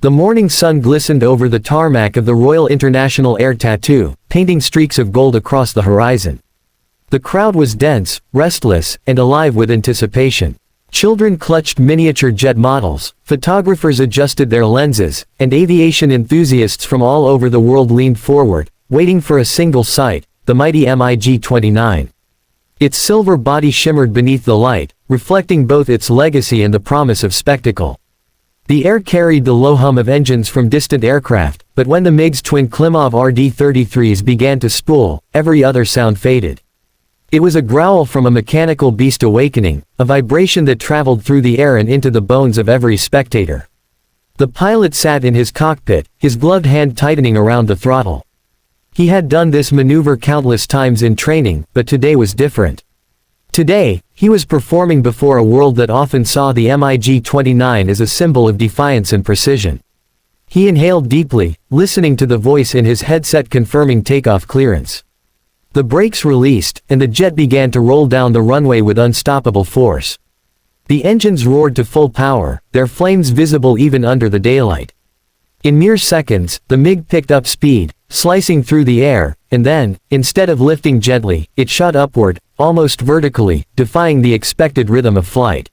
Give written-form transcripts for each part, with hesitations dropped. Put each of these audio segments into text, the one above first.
The morning sun glistened over the tarmac of the Royal International Air Tattoo, painting streaks of gold across the horizon. The crowd was dense, restless, and alive with anticipation. Children clutched miniature jet models, photographers adjusted their lenses, and aviation enthusiasts from all over the world leaned forward, waiting for a single sight, the mighty MiG-29. Its silver body shimmered beneath the light, reflecting both its legacy and the promise of spectacle. The air carried the low hum of engines from distant aircraft, but when the MiG's twin Klimov RD-33s began to spool, every other sound faded. It was a growl from a mechanical beast awakening, a vibration that traveled through the air and into the bones of every spectator. The pilot sat in his cockpit, his gloved hand tightening around the throttle. He had done this maneuver countless times in training, but today was different. Today, he was performing before a world that often saw the MiG-29 as a symbol of defiance and precision. He inhaled deeply, listening to the voice in his headset confirming takeoff clearance. The brakes released, and the jet began to roll down the runway with unstoppable force. The engines roared to full power, their flames visible even under the daylight. In mere seconds, the MiG picked up speed, slicing through the air, and then, instead of lifting gently, it shot upward, almost vertically, defying the expected rhythm of flight.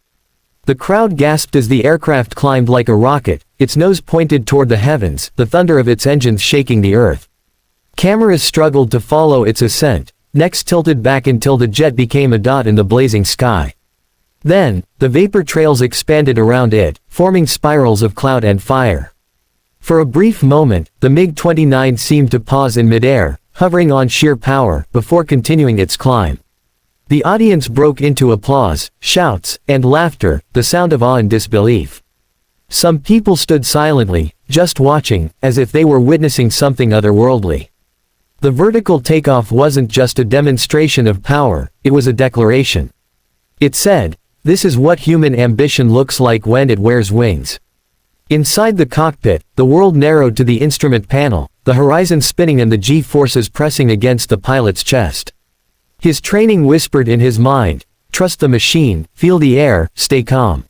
The crowd gasped as the aircraft climbed like a rocket, its nose pointed toward the heavens, the thunder of its engines shaking the earth. Cameras struggled to follow its ascent, necks tilted back until the jet became a dot in the blazing sky. Then, the vapor trails expanded around it, forming spirals of cloud and fire. For a brief moment, the MiG-29 seemed to pause in midair, hovering on sheer power, before continuing its climb. The audience broke into applause, shouts, and laughter, the sound of awe and disbelief. Some people stood silently, just watching, as if they were witnessing something otherworldly. The vertical takeoff wasn't just a demonstration of power, it was a declaration. It said, "This is what human ambition looks like when it wears wings." Inside the cockpit, the world narrowed to the instrument panel, the horizon spinning and the G-forces pressing against the pilot's chest. His training whispered in his mind, "Trust the machine, feel the air, stay calm."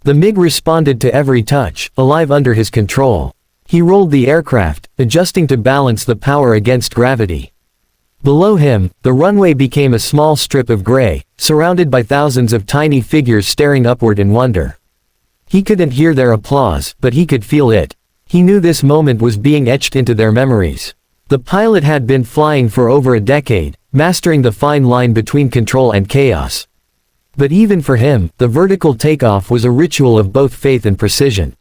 The MiG responded to every touch, alive under his control. He rolled the aircraft, adjusting to balance the power against gravity. Below him, the runway became a small strip of gray, surrounded by thousands of tiny figures staring upward in wonder. He couldn't hear their applause, but he could feel it. He knew this moment was being etched into their memories. The pilot had been flying for over a decade, mastering the fine line between control and chaos. But even for him, the vertical takeoff was a ritual of both faith and precision.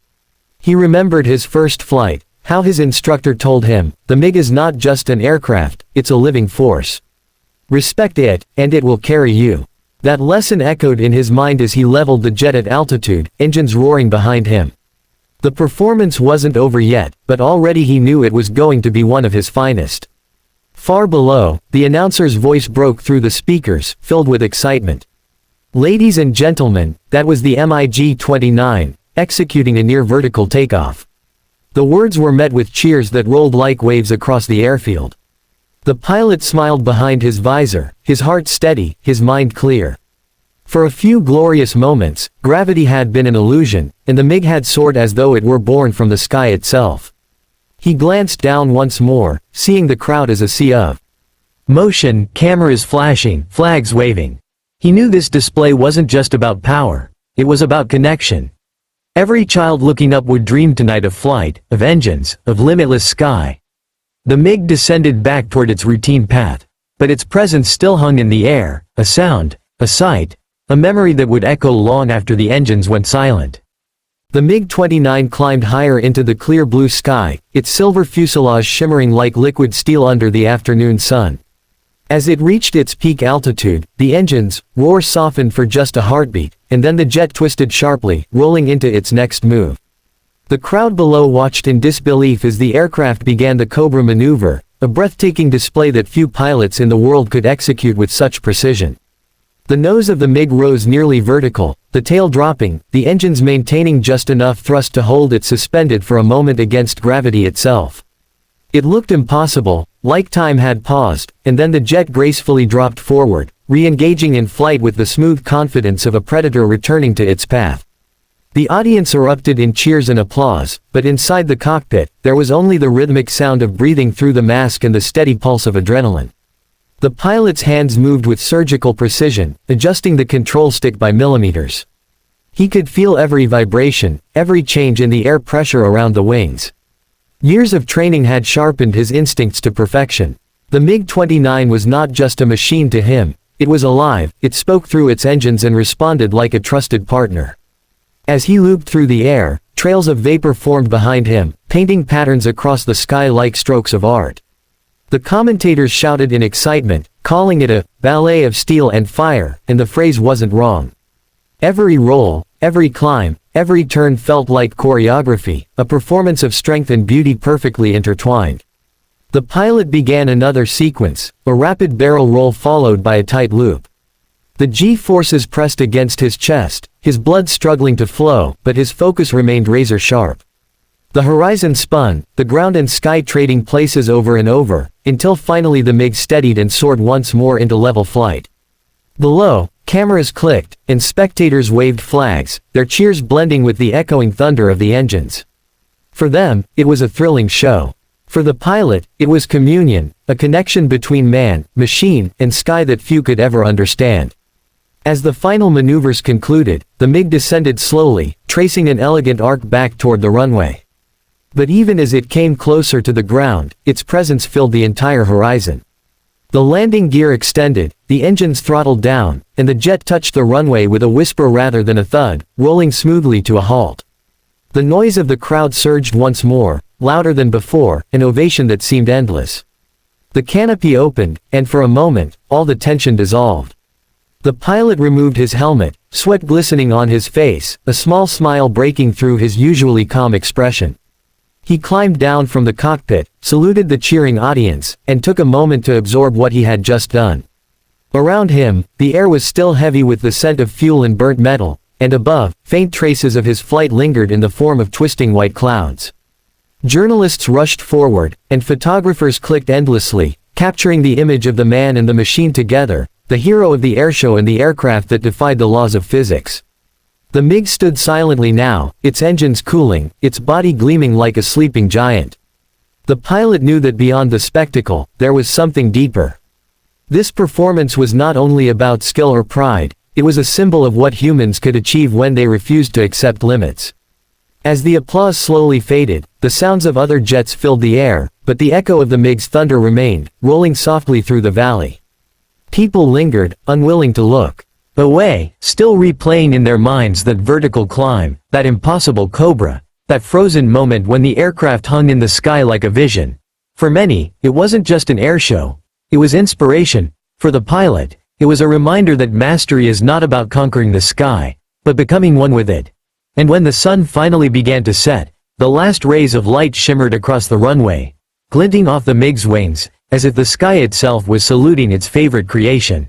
He remembered his first flight, how his instructor told him, "The MiG is not just an aircraft, it's a living force. Respect it, and it will carry you." That lesson echoed in his mind as he leveled the jet at altitude, engines roaring behind him. The performance wasn't over yet, but already he knew it was going to be one of his finest. Far below, the announcer's voice broke through the speakers, filled with excitement. "Ladies and gentlemen, that was the MiG-29, executing a near-vertical takeoff." The words were met with cheers that rolled like waves across the airfield. The pilot smiled behind his visor, his heart steady, his mind clear. For a few glorious moments, gravity had been an illusion, and the MiG had soared as though it were born from the sky itself. He glanced down once more, seeing the crowd as a sea of motion, cameras flashing, flags waving. He knew this display wasn't just about power, it was about connection. Every child looking up would dream tonight of flight, of engines, of limitless sky. The MiG descended back toward its routine path, but its presence still hung in the air, a sound, a sight, a memory that would echo long after the engines went silent. The MiG-29 climbed higher into the clear blue sky, its silver fuselage shimmering like liquid steel under the afternoon sun. As it reached its peak altitude, the engine's roar softened for just a heartbeat, and then the jet twisted sharply, rolling into its next move. The crowd below watched in disbelief as the aircraft began the Cobra maneuver, a breathtaking display that few pilots in the world could execute with such precision. The nose of the MiG rose nearly vertical, the tail dropping, the engines maintaining just enough thrust to hold it suspended for a moment against gravity itself. It looked impossible, like time had paused, and then the jet gracefully dropped forward, re-engaging in flight with the smooth confidence of a predator returning to its path. The audience erupted in cheers and applause, but inside the cockpit, there was only the rhythmic sound of breathing through the mask and the steady pulse of adrenaline. The pilot's hands moved with surgical precision, adjusting the control stick by millimeters. He could feel every vibration, every change in the air pressure around the wings. Years of training had sharpened his instincts to perfection. The MiG-29 was not just a machine to him, it was alive, it spoke through its engines and responded like a trusted partner. As he looped through the air, trails of vapor formed behind him, painting patterns across the sky like strokes of art. The commentators shouted in excitement, calling it a ballet of steel and fire, and the phrase wasn't wrong. Every roll, every climb, every turn felt like choreography, a performance of strength and beauty perfectly intertwined. The pilot began another sequence, a rapid barrel roll followed by a tight loop. The G-forces pressed against his chest, his blood struggling to flow, but his focus remained razor sharp. The horizon spun, the ground and sky trading places over and over, until finally the MiG steadied and soared once more into level flight. Below, cameras clicked, and spectators waved flags, their cheers blending with the echoing thunder of the engines. For them, it was a thrilling show. For the pilot, it was communion, a connection between man, machine, and sky that few could ever understand. As the final maneuvers concluded, the MiG descended slowly, tracing an elegant arc back toward the runway. But even as it came closer to the ground, its presence filled the entire horizon. The landing gear extended, the engines throttled down, and the jet touched the runway with a whisper rather than a thud, rolling smoothly to a halt. The noise of the crowd surged once more, louder than before, an ovation that seemed endless. The canopy opened, and for a moment, all the tension dissolved. The pilot removed his helmet, sweat glistening on his face, a small smile breaking through his usually calm expression. He climbed down from the cockpit, saluted the cheering audience, and took a moment to absorb what he had just done. Around him, the air was still heavy with the scent of fuel and burnt metal, and above, faint traces of his flight lingered in the form of twisting white clouds. Journalists rushed forward, and photographers clicked endlessly, capturing the image of the man and the machine together, the hero of the airshow and the aircraft that defied the laws of physics. The MiG stood silently now, its engines cooling, its body gleaming like a sleeping giant. The pilot knew that beyond the spectacle, there was something deeper. This performance was not only about skill or pride, it was a symbol of what humans could achieve when they refused to accept limits. As the applause slowly faded, the sounds of other jets filled the air, but the echo of the MiG's thunder remained, rolling softly through the valley. People lingered, unwilling to look away, still replaying in their minds that vertical climb, that impossible cobra, that frozen moment when the aircraft hung in the sky like a vision. For many, it wasn't just an airshow. It was inspiration. For the pilot, it was a reminder that mastery is not about conquering the sky, but becoming one with it. And when the sun finally began to set, the last rays of light shimmered across the runway, glinting off the MiG's wings, as if the sky itself was saluting its favorite creation.